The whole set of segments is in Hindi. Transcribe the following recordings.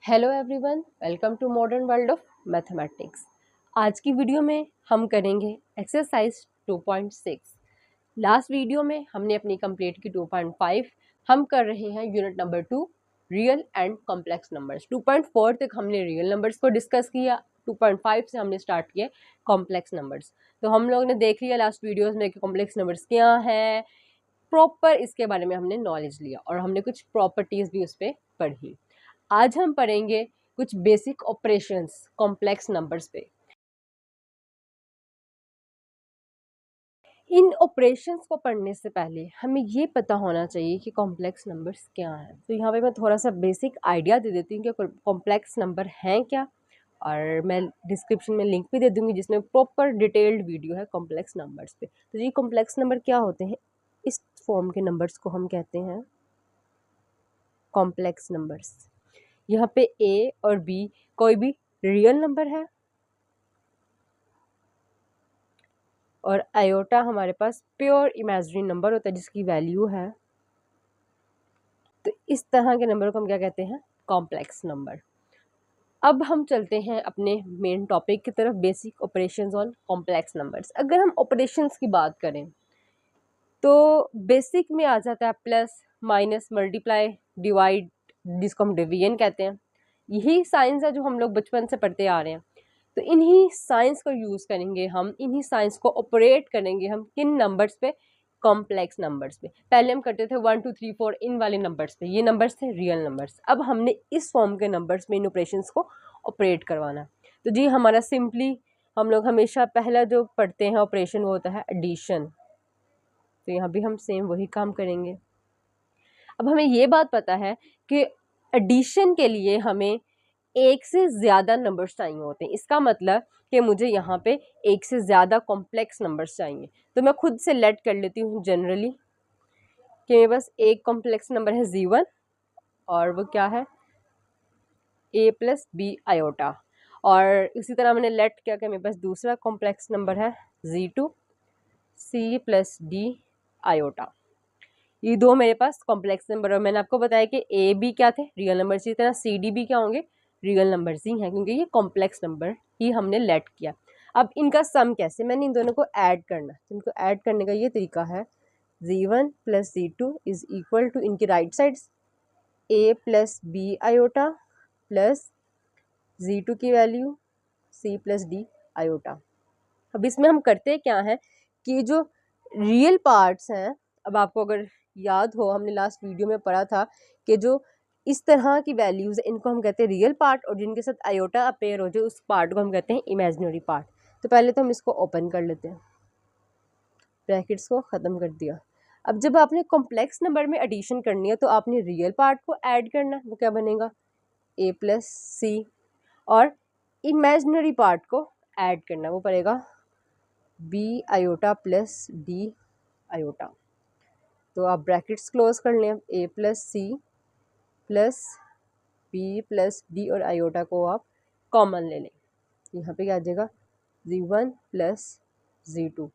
Hello everyone, welcome to modern world of mathematics. आज की वीडियो में हम करेंगे एक्सरसाइज 2.6। लास्ट वीडियो में हमने अपनी कंप्लीट की 2.5। हम कर रहे हैं unit number 2, real and complex numbers. 2.4 तक हमने रियल नंबर्स को डिस्कस किया, 2.5 से हमने स्टार्ट किया कॉम्प्लेक्स नंबर्स। तो हम लोग ने देख लिया लास्ट वीडियोस में कि कॉम्प्लेक्स नंबर्स क्या हैं, प्रॉपर इसके बारे में हमने नॉलेज लिया और हमने कुछ प्रॉपर्टीज भी उस पर पढ़ी। आज हम पढ़ेंगे कुछ बेसिक ऑपरेशंस कॉम्प्लेक्स नंबर्स पे। इन ऑपरेशंस को पढ़ने से पहले हमें ये पता होना चाहिए कि कॉम्प्लेक्स नंबर्स क्या हैं। तो यहाँ पे मैं थोड़ा सा बेसिक आइडिया दे देती हूँ कि कॉम्प्लेक्स नंबर हैं क्या, और मैं डिस्क्रिप्शन में लिंक भी दे दूँगी जिसमें प्रॉपर डिटेल्ड वीडियो है कॉम्प्लेक्स नंबर्स पे। तो ये कॉम्प्लेक्स नंबर क्या होते हैं, इस फॉर्म के नंबर्स को हम कहते हैं कॉम्प्लेक्स नंबर्स। यहाँ पे ए और बी कोई भी रियल नंबर है और आयोटा हमारे पास प्योर इमेजिनरी नंबर होता है जिसकी वैल्यू है। तो इस तरह के नंबर को हम क्या कहते हैं, कॉम्प्लेक्स नंबर। अब हम चलते हैं अपने मेन टॉपिक की तरफ, basic operations on complex numbers. अगर हम ऑपरेशंस की बात करें तो बेसिक में आ जाता है प्लस, माइनस, मल्टीप्लाई, डिवाइड, जिसको हम डिवीजन कहते हैं। यही साइंस है जो हम लोग बचपन से पढ़ते आ रहे हैं। तो इन्हीं साइंस को यूज़ करेंगे हम, इन्हीं साइंस को ऑपरेट करेंगे हम किन नंबर्स पे, कॉम्प्लेक्स नंबर्स पे। पहले हम करते थे 1 2 3 4 इन वाले नंबर्स पे, ये नंबर्स थे रियल नंबर्स। अब हमने इस फॉर्म के नंबर्स में इन ऑपरेशंस को ऑपरेट करवाना। तो जी हमारा सिंपली हम लोग हमेशा पहला जो पढ़ते हैं ऑपरेशन वो होता है एडिशन। तो यहाँ भी हम सेम वही काम करेंगे। अब हमें ये बात पता है कि एडिशन के लिए हमें एक से ज़्यादा नंबर्स चाहिए होते हैं। इसका मतलब कि मुझे यहाँ पे एक से ज़्यादा कॉम्प्लेक्स नंबर्स चाहिए। तो मैं खुद से लेट कर लेती हूँ जनरली कि मेरे पास एक कॉम्प्लेक्स नंबर है Z1 और वो क्या है A प्लस बी आयोटा। और इसी तरह मैंने लेट किया कि मेरे पास दूसरा कॉम्प्लेक्स नंबर है Z2 C plus D iota. ये दो मेरे पास कॉम्प्लेक्स नंबर, और मैंने आपको बताया कि ए बी क्या थे, रियल नंबर। इसी तरह सी डी भी क्या होंगे, रियल नंबर्स ही हैं, क्योंकि ये कॉम्प्लेक्स नंबर ही हमने लेट किया। अब इनका सम कैसे, मैंने इन दोनों को ऐड करना। इनको ऐड करने का ये तरीका है, Z1 plus Z2 is equal to इनकी right sides A plus B iota plus Z2 की value C plus D iota. अब इसमें हम करते क्या हैं कि जो रियल पार्ट्स हैं, अब आपको अगर याद हो हमने लास्ट वीडियो में पढ़ा था कि जो इस तरह की वैल्यूज़ इनको हम कहते हैं रियल पार्ट, और जिनके साथ आयोटा अपेयर हो जाए उस पार्ट को हम कहते हैं इमेजिनरी पार्ट। तो पहले तो हम इसको ओपन कर लेते हैं, ब्रैकेट्स को ख़त्म कर दिया। अब जब आपने कॉम्प्लेक्स नंबर में एडिशन करनी है तो आपने रियल पार्ट को ऐड करना है, वो क्या बनेगा A प्लस सी, और इमेजिनरी पार्ट को ऐड करना, वो पड़ेगा B iota plus D iota. तो आप ब्रैकेट्स क्लोज कर लें, A plus C plus B plus D और आयोटा को आप कॉमन ले लें। यहाँ पे क्या आ जाएगा Z1 प्लस Z2।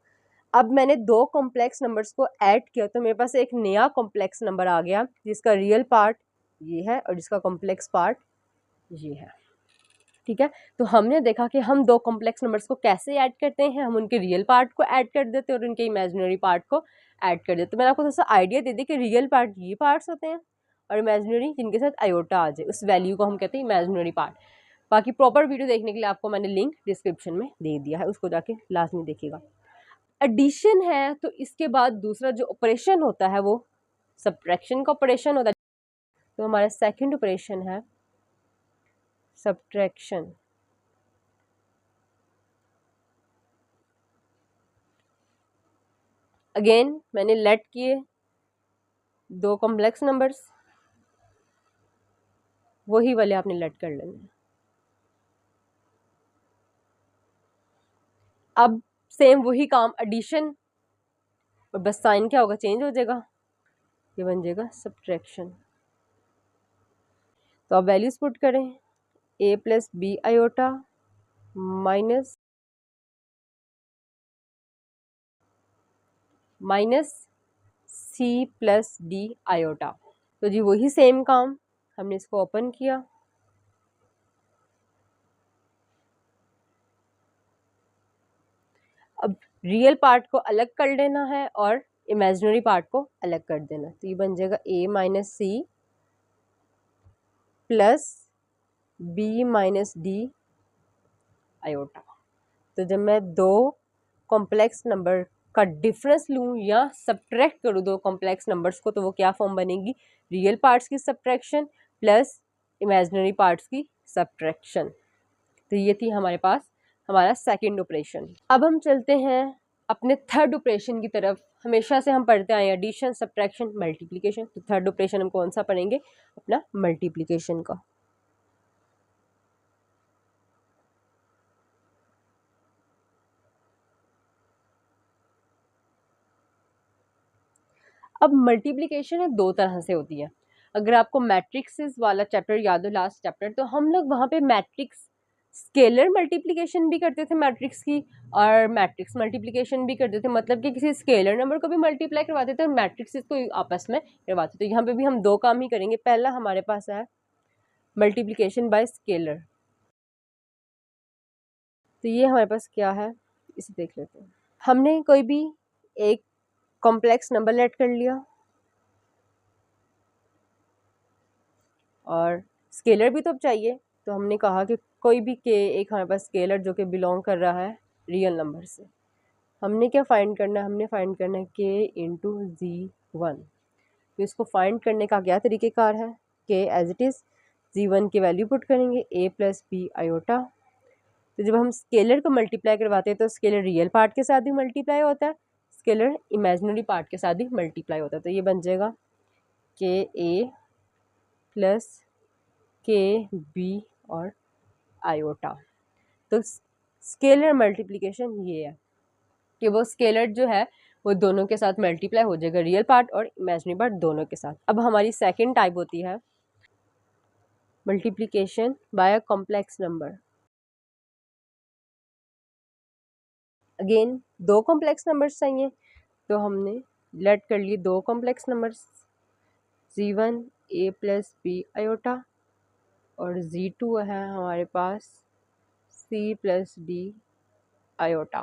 अब मैंने दो कॉम्प्लेक्स नंबर्स को ऐड किया तो मेरे पास एक नया कॉम्प्लेक्स नंबर आ गया जिसका रियल पार्ट ये है और जिसका कॉम्प्लेक्स पार्ट ये है। ठीक है, तो हमने देखा कि हम दो कॉम्प्लेक्स नंबर्स को कैसे ऐड करते हैं। हम उनके रियल पार्ट को ऐड कर देते हैं और उनके इमेजिनरी पार्ट को ऐड कर देते। तो मैंने आपको थोड़ा सा आइडिया दे दी कि रियल पार्ट ये पार्ट्स होते हैं और इमेजिनरी जिनके साथ आयोटा आ जाए उस वैल्यू को हम कहते हैं इमेजिनरी पार्ट। बाकी प्रॉपर वीडियो देखने के लिए आपको मैंने लिंक डिस्क्रिप्शन में दे दिया है, उसको जाके लाजमी देखिएगा। एडिशन है तो इसके बाद दूसरा जो ऑपरेशन होता है वो सब्ट्रैक्शन का ऑपरेशन होता है। तो हमारा सेकेंड ऑपरेशन है सब्ट्रैक्शन। अगेन मैंने लेट किए दो कॉम्प्लेक्स नंबर्स, वही वाले आपने लेट कर लेने। अब सेम वही काम एडिशन, और बस साइन क्या होगा, चेंज हो जाएगा, ये बन जाएगा सब्ट्रैक्शन। तो आप वैल्यूज पुट करें, A plus B iota minus C plus D iota. तो जी वही सेम काम, हमने इसको ओपन किया रियल पार्ट को अलग कर लेना है और इमेजिनरी पार्ट को अलग कर देना। तो ये बन जाएगा a minus C plus b minus D iota. तो जब मैं दो कॉम्प्लेक्स नंबर का डिफरेंस लूँ या सब्ट्रैक्ट करूँ दो कॉम्प्लेक्स नंबर्स को, तो वो क्या फॉर्म बनेगी, रियल पार्ट्स की सब्ट्रैक्शन प्लस इमेजिनरी पार्ट्स की सब्ट्रैक्शन। तो ये थी हमारे पास हमारा सेकंड ऑपरेशन। अब हम चलते हैं अपने थर्ड ऑपरेशन की तरफ। हमेशा से हम पढ़ते आए एडिशन, सब्ट्रैक्शन, मल्टीप्लिकेशन। तो थर्ड ऑपरेशन हम कौन सा पढ़ेंगे, अपना मल्टीप्लिकेशन का। अब मल्टीप्लिकेशन है दो तरह से होती है। अगर आपको मैट्रिक्स वाला चैप्टर याद हो, लास्ट चैप्टर, तो हम लोग वहाँ पे मैट्रिक्स स्केलर मल्टीप्लिकेशन भी करते थे मैट्रिक्स की, और मैट्रिक्स मल्टीप्लिकेशन भी करते थे, मतलब कि किसी स्केलर नंबर को भी मल्टीप्लाई करवाते थे और मैट्रिक्स को आपस में करवाते थे। यहाँ पे भी हम दो काम ही करेंगे। पहला हमारे पास है मल्टीप्लिकेशन बाय स्केलर। तो ये हमारे पास क्या है, इसे देख लेते हैं। हमने कोई भी एक कॉम्प्लेक्स नंबर लेट कर लिया और स्केलर भी तो अब चाहिए, तो हमने कहा कि कोई भी के एक हमारे पास स्केलर जो कि बिलोंग कर रहा है रियल नंबर से। हमने क्या फाइंड करना है, हमने फाइंड करना है के इंटू Z1। तो इसको फाइंड करने का क्या तरीक़ेकार है, के एज इट इज़ Z1 की वैल्यू पुट करेंगे a प्लस बी आयोटा। तो जब हम स्केलर को मल्टीप्लाई करवाते हैं तो स्केलर रियल पार्ट के साथ भी मल्टीप्लाई होता है, स्केलर इमेजिनरी पार्ट के साथ भी मल्टीप्लाई होता है। तो ये बन जाएगा के ए प्लस के बी और आयोटा। तो स्केलर मल्टीप्लिकेशन ये है कि वो स्केलर जो है वो दोनों के साथ मल्टीप्लाई हो जाएगा, रियल पार्ट और इमेजिनरी पार्ट दोनों के साथ। अब हमारी सेकंड टाइप होती है multiplication by a complex number. Again दो कॉम्प्लेक्स नंबर्स चाहिए, तो हमने लेट कर लिए दो complex numbers, Z1 a plus B iota और Z2 है हमारे पास C plus D iota.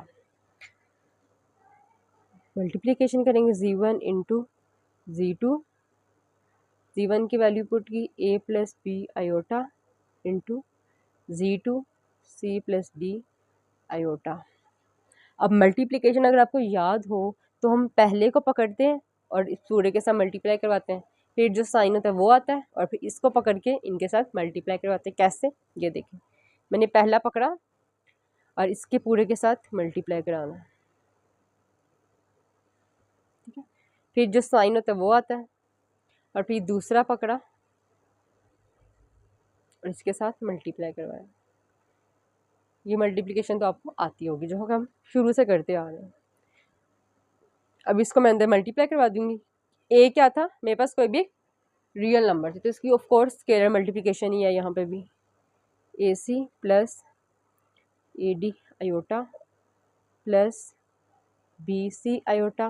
Multiplication करेंगे Z1 इंटू Z2, Z1 की वैल्यू पुट की a plus B iota into Z2 C plus D iota. अब मल्टीप्लिकेशन अगर आपको याद हो तो हम पहले को पकड़ते हैं और इस पूरे के साथ मल्टीप्लाई करवाते हैं, फिर जो साइन होता है वो आता है और फिर इसको पकड़ के इनके साथ मल्टीप्लाई करवाते हैं। कैसे, ये देखिए, मैंने पहला पकड़ा और इसके पूरे के साथ मल्टीप्लाई कराना है, ठीक है। फिर जो साइन होता है वो आता है और फिर दूसरा पकड़ा और इसके साथ मल्टीप्लाई करवाया। ये मल्टीप्लिकेशन तो आपको आती होगी जो हम शुरू से करते आ रहे हैं। अब इसको मैं अंदर मल्टीप्लाई करवा दूंगी। ए क्या था, मेरे पास कोई भी रियल नंबर थी तो इसकी ऑफ कोर्स स्केलर मल्टीप्लिकेशन ही है। यहाँ पे भी A C plus A D iota plus B C iota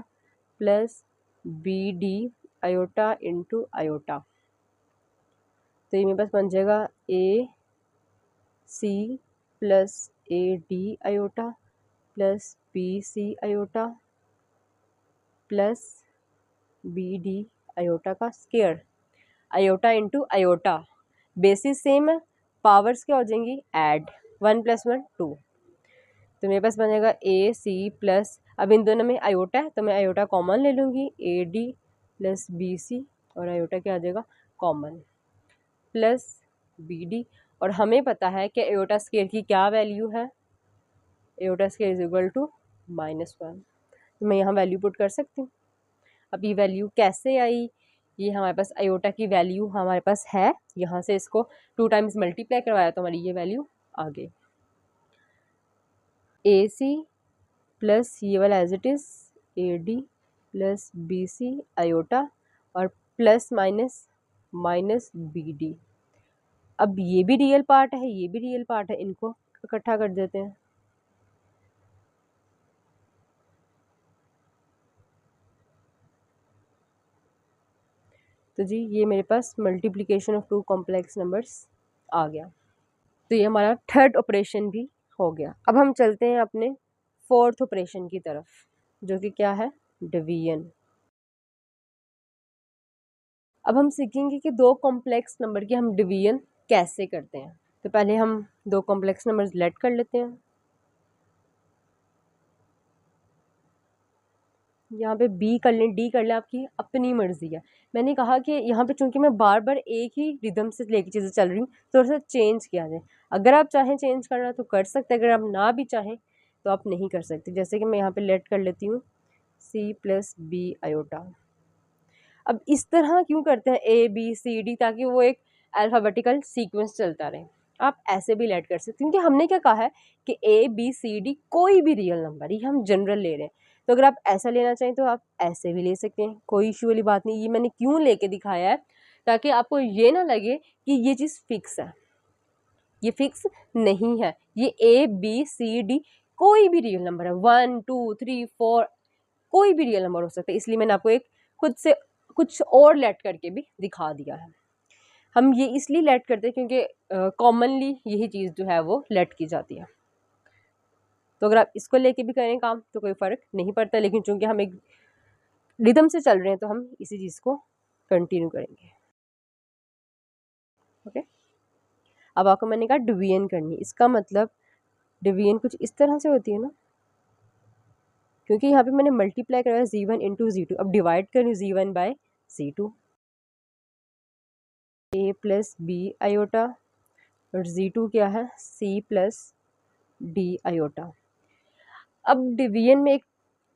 plus B D iota into iota. तो ये मेरे पास बन जाएगा A C plus A D iota plus B C iota plus B D iota का square, iota into iota, basis same है, पावर्स क्या हो जाएंगी ऐड, 1 + 1 2। तो मेरे पास बनेगा ए सी प्लस, अब इन दोनों में आयोटा है तो मैं आयोटा कॉमन ले लूँगी, A D plus B C और आयोटा क्या आ जाएगा कॉमन, प्लस बी डी। और हमें पता है कि आयोटा स्केयर की क्या वैल्यू है, iota square is equal to -1। तो मैं यहाँ वैल्यू पुट कर सकती हूँ। अब ये वैल्यू कैसे आई, ये हमारे पास आयोटा की वैल्यू हमारे पास है, यहाँ से इसको 2 टाइम्स मल्टीप्लाई करवाया तो हमारी ये वैल्यू आ गई। ए सी प्लस ये वाला as it is A D plus B C iota और plus minus minus B D. अब ये भी रियल पार्ट है, ये भी रियल पार्ट है, इनको इकट्ठा कर देते हैं। तो जी ये मेरे पास मल्टीप्लिकेशन ऑफ 2 कॉम्प्लेक्स नंबर्स आ गया। तो ये हमारा थर्ड ऑपरेशन भी हो गया। अब हम चलते हैं अपने फोर्थ ऑपरेशन की तरफ, जो कि क्या है, डिवीजन। अब हम सीखेंगे कि दो कॉम्प्लेक्स नंबर की हम डिवीजन कैसे करते हैं। तो पहले हम दो कॉम्प्लेक्स नंबर्स लेट कर लेते हैं। यहाँ पे बी कर लें, डी कर लें, आपकी अपनी मर्जी है। मैंने कहा कि यहाँ पे चूंकि मैं बार बार एक ही रिदम से लेके चीज़ें चल रही हूँ, थोड़ा सा चेंज किया जाए। अगर आप चाहें चेंज करना तो कर सकते हैं, अगर आप ना भी चाहें तो आप नहीं कर सकते। जैसे कि मैं यहाँ पे लेट कर लेती हूँ सी प्लस बी आयोटा। अब इस तरह क्यों करते हैं ए बी सी डी, ताकि वो एक अल्फ़ाबेटिकल सीक्वेंस चलता रहे। आप ऐसे भी लेट कर सकते हैं, क्योंकि हमने क्या कहा है कि ए बी सी डी कोई भी रियल नंबर, ये हम जनरल ले रहे हैं। तो अगर आप ऐसा लेना चाहें तो आप ऐसे भी ले सकते हैं, कोई इशू वाली बात नहीं। ये मैंने क्यों लेके दिखाया है, ताकि आपको ये ना लगे कि ये चीज़ फिक्स है। ये फिक्स नहीं है। ये ए बी सी डी कोई भी रियल नंबर है, 1 2 3 4 कोई भी रियल नंबर हो सकता है। इसलिए मैंने आपको एक खुद से कुछ और लेट करके भी दिखा दिया है। हम ये इसलिए लेट करते हैं क्योंकि कॉमनली यही चीज़ जो है वो लेट की जाती है। तो अगर आप इसको लेके भी करें काम तो कोई फ़र्क नहीं पड़ता, लेकिन चूंकि हम एक रिदम से चल रहे हैं तो हम इसी चीज़ को कंटिन्यू करेंगे। ओके, अब आपको मैंने कहा डिवीजन करनी, इसका मतलब डिवीजन कुछ इस तरह से होती है ना, क्योंकि यहाँ पे मैंने मल्टीप्लाई करवाया z1 इंटू z2। अब डिवाइड करूँ z1 by z2, a plus B iota और z2 क्या है, c प्लस डी आयोटा। अब डिवीजन में एक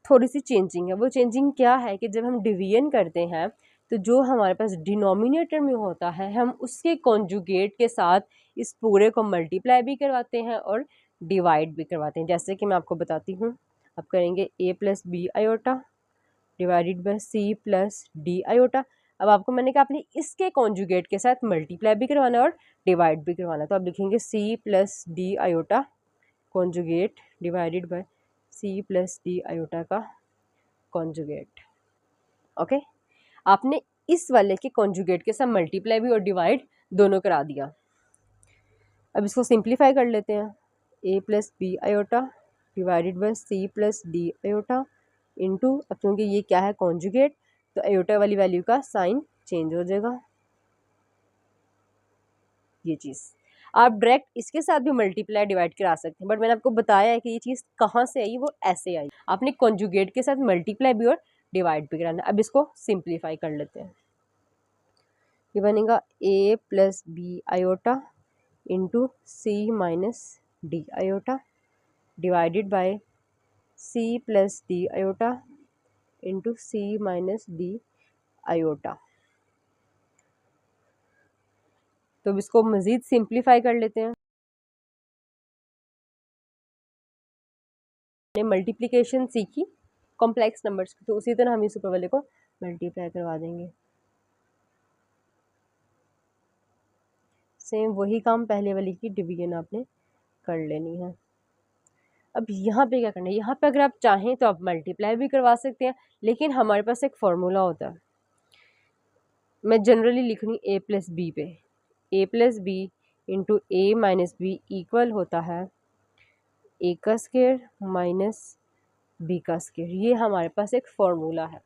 थोड़ी सी चेंजिंग है। वो चेंजिंग क्या है कि जब हम डिवीजन करते हैं तो जो हमारे पास डिनोमिनेटर में होता है, हम उसके कॉन्जुगेट के साथ इस पूरे को मल्टीप्लाई भी करवाते हैं और डिवाइड भी करवाते हैं। जैसे कि मैं आपको बताती हूँ, अब करेंगे a plus B iota divided by c plus D iota. अब आपको मैंने कहा आपने इसके कॉन्जुगेट के साथ मल्टीप्लाई भी करवाना और डिवाइड भी करवाना। तो आप लिखेंगे c plus D iota conjugate divided by c plus D iota का कॉन्जुगेट। ओके, आपने इस वाले के कॉन्जुगेट के साथ मल्टीप्लाई भी और डिवाइड दोनों करा दिया। अब इसको सिंप्लीफाई कर लेते हैं, a plus B iota divided by c plus D iota into, अब क्योंकि ये क्या है कॉन्जुगेट, तो आयोटा वाली वैल्यू का साइन चेंज हो जाएगा। ये चीज़ आप डायरेक्ट इसके साथ भी मल्टीप्लाई डिवाइड करा सकते हैं, बट मैंने आपको बताया है कि ये चीज़ कहाँ से आई, वो ऐसे आई। आपने कॉन्जुगेट के साथ मल्टीप्लाई भी और डिवाइड भी कराना। अब इसको सिंप्लीफाई कर लेते हैं, ये बनेगा a plus B iota into C minus D iota divided by c plus D iota into C minus D iota. तो अब इसको मज़ीद सिंप्लीफाई कर लेते हैं। हमने मल्टीप्लिकेशन सीखी कॉम्प्लेक्स नंबर्स की, तो उसी तरह हम इस ऊपर वाले को मल्टीप्लाई करवा देंगे। सेम वही काम पहले वाली की डिवीजन आपने कर लेनी है। अब यहाँ पे क्या करना है, यहाँ पे अगर आप चाहें तो आप मल्टीप्लाई भी करवा सकते हैं, लेकिन हमारे पास एक फॉर्मूला होता है। मैं जनरली लिख रही हूँ a प्लस बी पे, a plus B into A minus B equal होता है a का स्क्वायर माइनस b का स्क्वायर। ये हमारे पास एक फॉर्मूला है।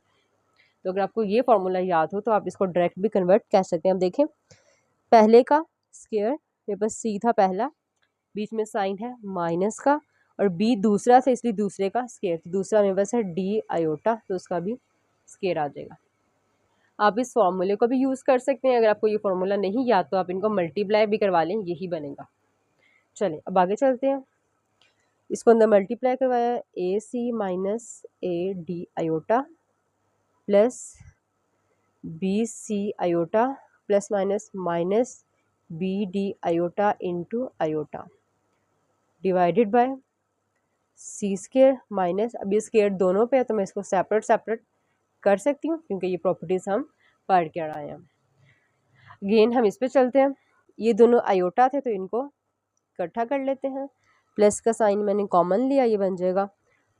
तो अगर आपको ये फॉर्मूला याद हो तो आप इसको डायरेक्ट भी कन्वर्ट कर सकते हैं। अब देखें, पहले का स्क्वायर मेरे पास c था पहला, बीच में साइन है माइनस का, और b दूसरा था इसलिए दूसरे का स्क्वायर, तो दूसरा मेरे पास है डी आयोटा, तो उसका भी स्क्वायर आ जाएगा। आप इस फॉर्मूले को भी यूज़ कर सकते हैं। अगर आपको ये फॉर्मूला नहीं याद तो आप इनको मल्टीप्लाई भी करवा लें, यही बनेगा। चलें अब आगे चलते हैं। इसको अंदर मल्टीप्लाई करवाया, A C minus A D iota plus B C iota plus minus minus B D iota into iota divided by C square minus, अब ये स्क्वायर दोनों पे है तो मैं इसको सेपरेट सेपरेट कर सकती हूँ क्योंकि ये प्रॉपर्टीज़ हम पढ़ के आए हैं। अगेन हम इस पे चलते हैं, ये दोनों आयोटा थे तो इनको इकट्ठा कर लेते हैं, प्लस का साइन मैंने कॉमन लिया, ये बन जाएगा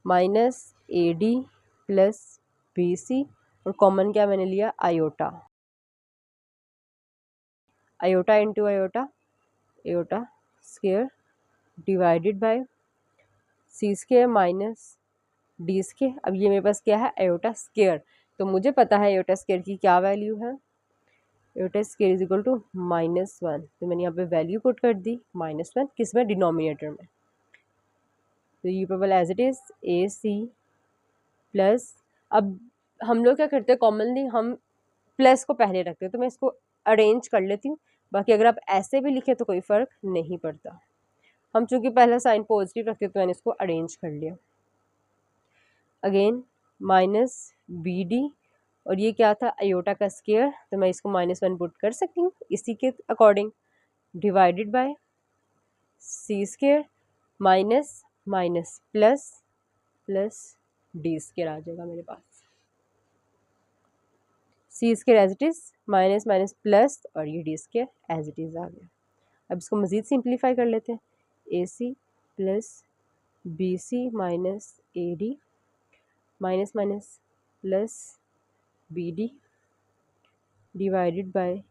minus A D plus B C, और कॉमन क्या मैंने लिया iota, iota into iota, iota square divided by C square minus D square. अब ये मेरे पास क्या है, आयोटा स्क्वायर, तो मुझे पता है आयोटा स्क्वायर की क्या वैल्यू है, iota square is equal to -1। तो मैंने यहाँ पे वैल्यू पुट कर दी -1, किस में, डिनोमिनेटर में। तो यू प्रोबल as it is A C plus, अब हम लोग क्या करते हैं कॉमनली, हम प्लस को पहले रखते हैं, तो मैं इसको अरेंज कर लेती हूँ, बाकी अगर आप ऐसे भी लिखे तो कोई फ़र्क नहीं पड़ता। हम चूंकि पहला साइन पॉजिटिव रखते तो मैंने इसको अरेंज कर लिया। अगेन माइनस बी डी, और ये क्या था, आयोटा का स्क्वायर, तो मैं इसको -1 पुट कर सकती हूँ इसी के according, divided by C square minus minus plus plus D square आ जाएगा मेरे पास। C square as it is, minus minus plus, और ये D square as it is आ गया। अब इसको मज़ीद सिंप्लीफाई कर लेते हैं, A C plus B C minus A D minus minus plus B D divided by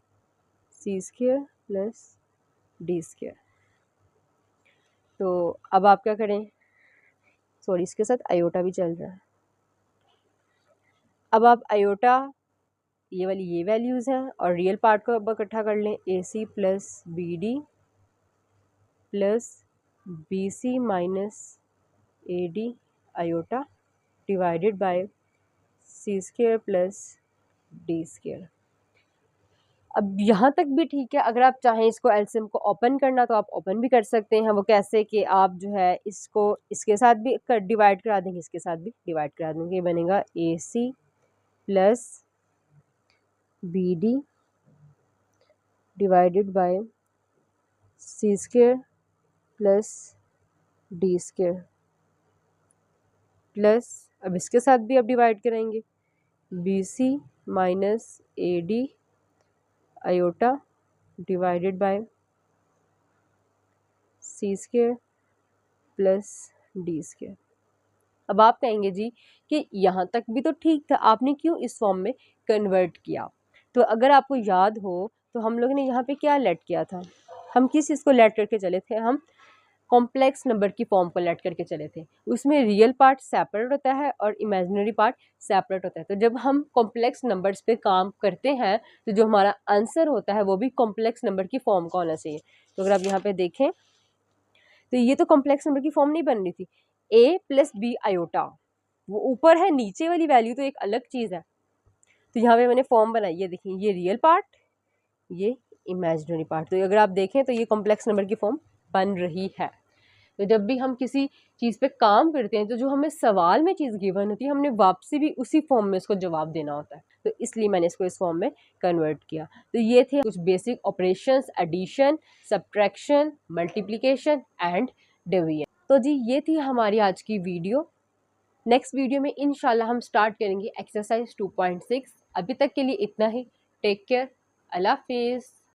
C square plus D square. तो अब आप क्या करें, सॉरी इसके साथ आयोटा भी चल रहा है। अब आप आयोटा ये वाली ये वैल्यूज़ हैं और रियल पार्ट को अब इकट्ठा कर लें, A C plus B D plus B C minus A D iota divided by C square plus D square. अब यहाँ तक भी ठीक है, अगर आप चाहें इसको एलसीएम को ओपन करना तो आप ओपन भी कर सकते हैं। वो कैसे कि आप जो है इसको इसके साथ भी डिवाइड करा देंगे, इसके साथ भी डिवाइड करा देंगे, ये बनेगा A C plus B D divided by C square plus D square plus, अब इसके साथ भी आप डिवाइड कराएंगे, B C minus A D iota divided by C square plus D square. अब आप कहेंगे जी कि यहाँ तक भी तो ठीक था, आपने क्यों इस फॉर्म में कन्वर्ट किया। तो अगर आपको याद हो तो हम लोगों ने यहाँ पे क्या लेट किया था, हम किस चीज़ को लेट करके चले थे, हम कॉम्प्लेक्स नंबर की फॉर्म को लेट करके चले थे। उसमें रियल पार्ट सेपरेट होता है और इमेजिनरी पार्ट सेपरेट होता है। तो जब हम कॉम्प्लेक्स नंबर्स पे काम करते हैं तो जो हमारा आंसर होता है वो भी कॉम्प्लेक्स नंबर की फॉर्म का होना चाहिए। तो अगर आप यहाँ पे देखें तो ये तो कॉम्प्लेक्स नंबर की फॉर्म नहीं बन रही थी, ए प्लस बी आयोटा वो ऊपर है, नीचे वाली वैल्यू तो एक अलग चीज़ है। तो यहाँ पे मैंने फॉर्म बनाई है, देखिए ये रियल पार्ट, ये इमेजिनरी पार्ट। तो अगर आप देखें तो ये कॉम्प्लेक्स नंबर की फॉर्म बन रही है। तो जब भी हम किसी चीज़ पे काम करते हैं तो जो हमें सवाल में चीज़ गिवन होती है हमने वापसी भी उसी फॉर्म में उसको जवाब देना होता है। तो इसलिए मैंने इसको इस फॉर्म में कन्वर्ट किया। तो ये थे कुछ basic operations, addition, subtraction, multiplication and division. तो जी ये थी हमारी आज की वीडियो। नेक्स्ट वीडियो में इंशाल्लाह हम स्टार्ट करेंगे एक्सरसाइज 2.6। अभी तक के लिए इतना ही। टेक केयर, अल्लाह हाफिज़।